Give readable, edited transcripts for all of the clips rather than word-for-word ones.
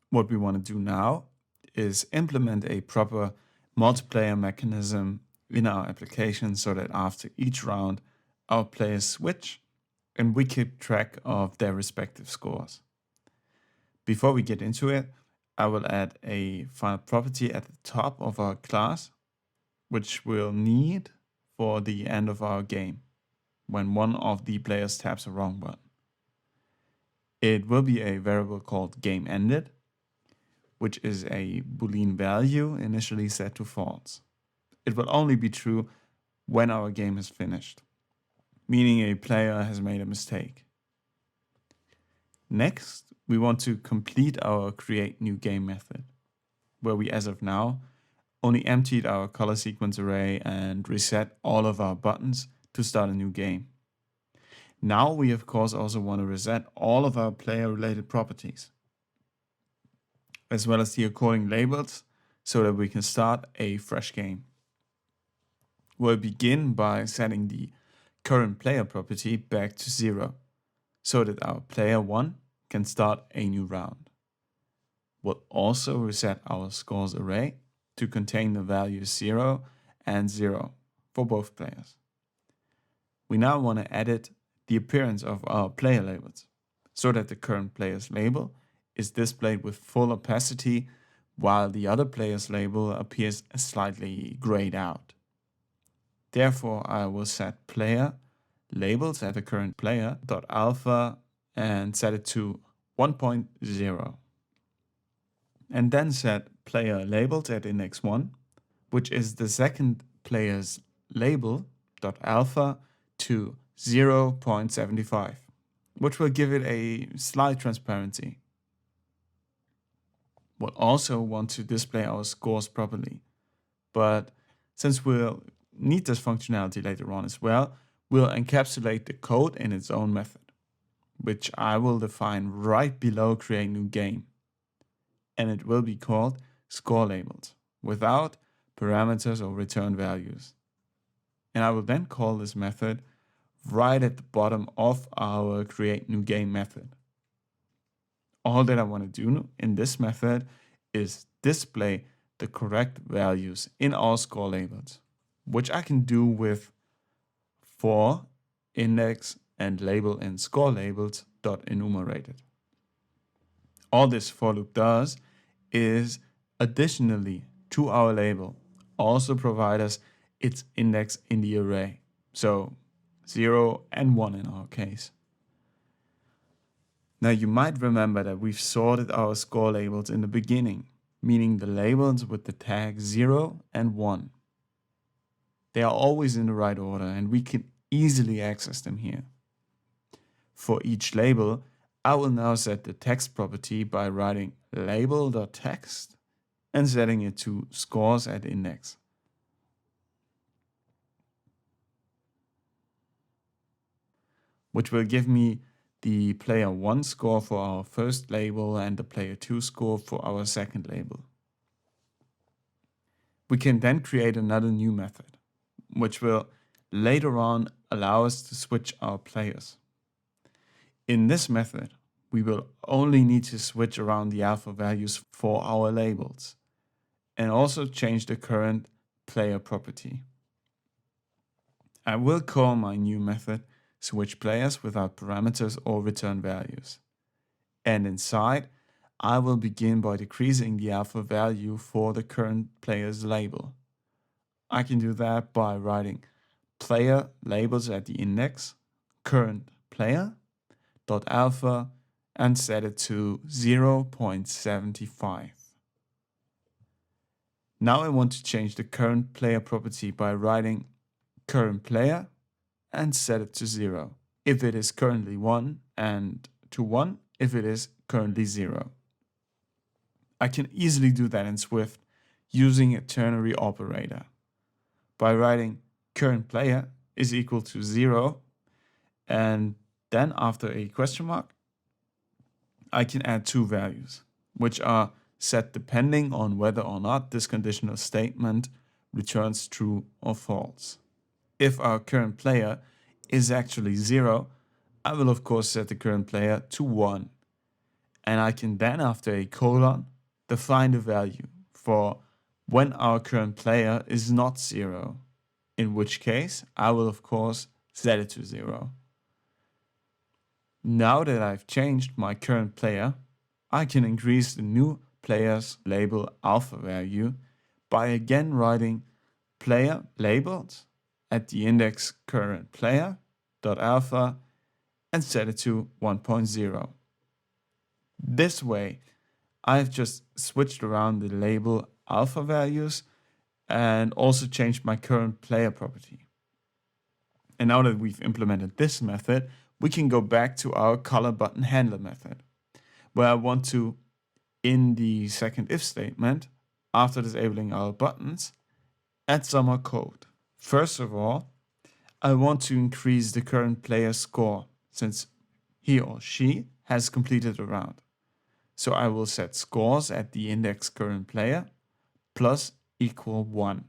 What we want to do now is implement a proper multiplayer mechanism in our application so that after each round, our players switch and we keep track of their respective scores. Before we get into it, I will add a final property at the top of our class, which we'll need for the end of our game when one of the players taps a wrong button. It will be a variable called gameEnded, which is a Boolean value initially set to false. It will only be true when our game is finished, meaning a player has made a mistake. Next, we want to complete our create new game method, where we as of now only emptied our color sequence array and reset all of our buttons to start a new game. Now we of course also want to reset all of our player related properties, as well as the according labels, so that we can start a fresh game. We'll begin by setting the current player property back to 0, so that our player 1 can start a new round. We'll also reset our scores array to contain the values 0 and 0 for both players. We now want to edit the appearance of our player labels, so that the current player's label is displayed with full opacity, while the other player's label appears slightly grayed out. Therefore, I will set player labels at the current player.alpha and set it to 1.0. And then set player labels at index 1, which is the second player's label.alpha, to 0.75, which will give it a slight transparency. We'll also want to display our scores properly, but since we'll need this functionality later on as well, we'll encapsulate the code in its own method, which I will define right below create new game. And it will be called score labels without parameters or return values. And I will then call this method right at the bottom of our create new game method. All that I want to do in this method is display the correct values in all score labels, which I can do with for index and label in score labels dot enumerated. All this for loop does is additionally to our label also provide us its index in the array, so 0 and 1 in our case. Now you might remember that we've sorted our score labels in the beginning, meaning the labels with the tag 0 and 1. They are always in the right order and we can easily access them here. For each label, I will now set the text property by writing label.text and setting it to scores at index. Which will give me the player 1 score for our first label and the player 2 score for our second label. We can then create another new method, which will later on allow us to switch our players. In this method, we will only need to switch around the alpha values for our labels and also change the current player property. I will call my new method switch players without parameters or return values. And inside, I will begin by decreasing the alpha value for the current player's label. I can do that by writing player labels at the index, current player, dot alpha, and set it to 0.75. Now I want to change the current player property by writing current player and set it to 0 if it is currently 1 and to 1 if it is currently 0. I can easily do that in Swift using a ternary operator by writing current player is equal to 0 and then after a question mark I can add two values, which are set depending on whether or not this conditional statement returns true or false. If our current player is actually 0, I will of course set the current player to 1. And I can then, after a colon, define the value for when our current player is not 0, in which case I will of course set it to 0. Now that I've changed my current player, I can increase the new player's label alpha value by again writing player labeled at the index current player dot alpha and set it to 1.0. This way, I've just switched around the label alpha values and also changed my current player property. And now that we've implemented this method, we can go back to our color button handler method, where I want to, in the second if statement, after disabling our buttons, add some more code. First of all, I want to increase the current player's score since he or she has completed a round. So I will set scores at the index current player plus equal 1.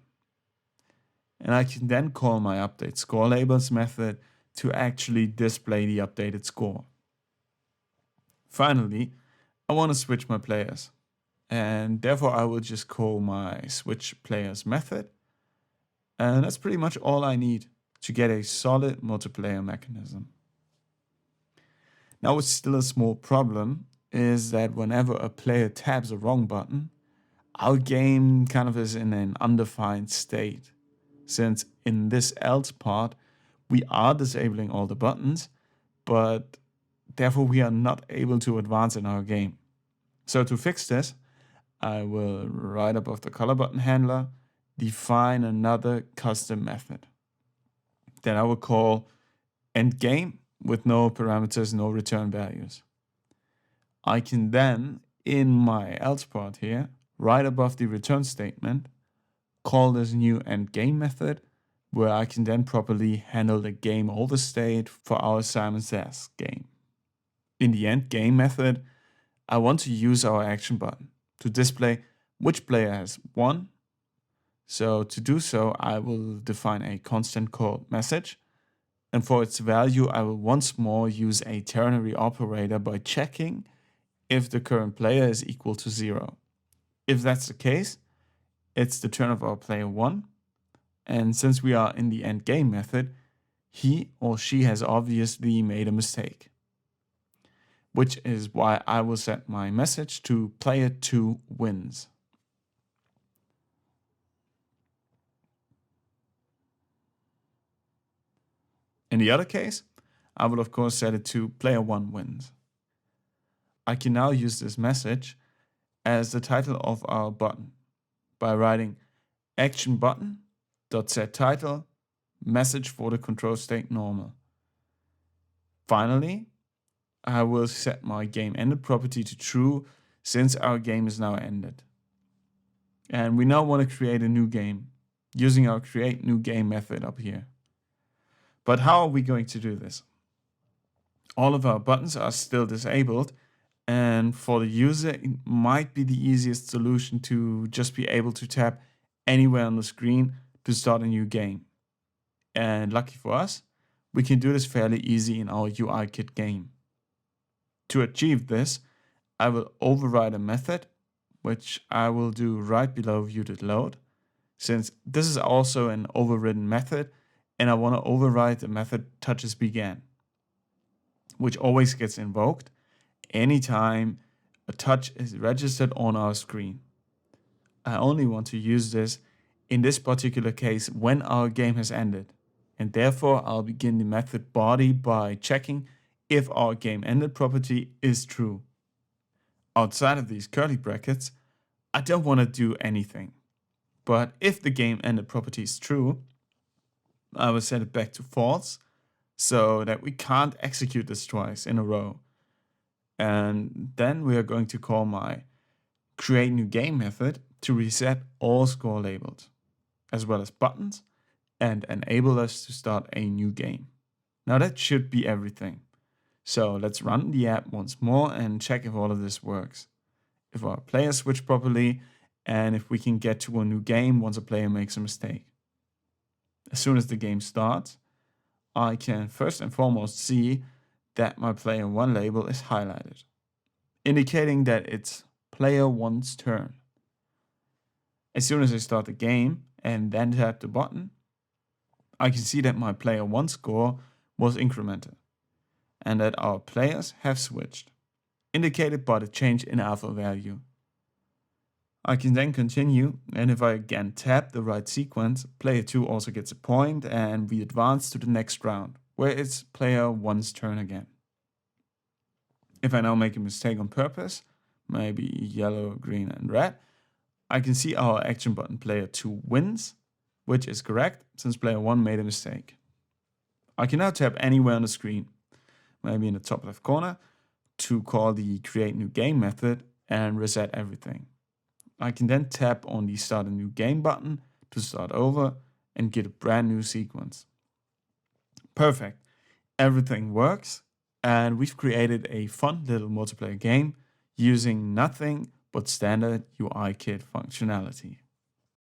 And I can then call my update score labels method to actually display the updated score. Finally, I want to switch my players, and therefore I will just call my switch players method, and that's pretty much all I need to get a solid multiplayer mechanism. Now, what's still a small problem is that whenever a player taps a wrong button, our game kind of is in an undefined state, since in this else part, we are disabling all the buttons, but therefore we are not able to advance in our game. So to fix this, I will right above the color button handler define another custom method that I will call endGame with no parameters, no return values. I can then, in my else part here, right above the return statement, call this new endGame method, where I can then properly handle the game over state for our Simon Says game. In the endGame method, I want to use our action button to display which player has won. So to do so, I will define a constant called message, and for its value, I will once more use a ternary operator by checking if the current player is equal to 0. If that's the case, it's the turn of our player 1, and since we are in the endGame method, he or she has obviously made a mistake, which is why I will set my message to player 2 wins. In the other case, I will of course set it to player 1 wins. I can now use this message as the title of our button by writing action button dot set title message for the control state normal. Finally, I will set my game ended property to true since our game is now ended. And we now want to create a new game using our create new game method up here. But how are we going to do this? All of our buttons are still disabled, and for the user, it might be the easiest solution to just be able to tap anywhere on the screen to start a new game. And lucky for us, we can do this fairly easy in our UIKit game. To achieve this, I will override a method, which I will do right below view.load, since this is also an overridden method, and I want to override the method touchesBegan, which always gets invoked anytime a touch is registered on our screen. I only want to use this in this particular case when our game has ended, and therefore I'll begin the method body by checking if our game ended property is true. Outside of these curly brackets, I don't want to do anything, but if the game ended property is true, I will set it back to false so that we can't execute this twice in a row. And then we are going to call my create new game method to reset all score labels, as well as buttons, and enable us to start a new game. Now that should be everything. So let's run the app once more and check if all of this works. If our players switch properly, and if we can get to a new game once a player makes a mistake. As soon as the game starts, I can first and foremost see that my player 1 label is highlighted. indicating that it's player one's turn. As soon as I start the game and then tap the button, I can see that my player one score was incremented and that our players have switched, indicated by the change in alpha value. I can then continue, and if I again tap the right sequence, player 2 also gets a point and we advance to the next round, where it's player 1's turn again. If I now make a mistake on purpose, maybe yellow, green and red, I can see our action button player 2 wins, which is correct since player 1 made a mistake. I can now tap anywhere on the screen, maybe in the top left corner, to call the create new game method and reset everything. I can then tap on the start a new game button to start over and get a brand new sequence. Perfect. Everything works and we've created a fun little multiplayer game using nothing but standard UIKit functionality.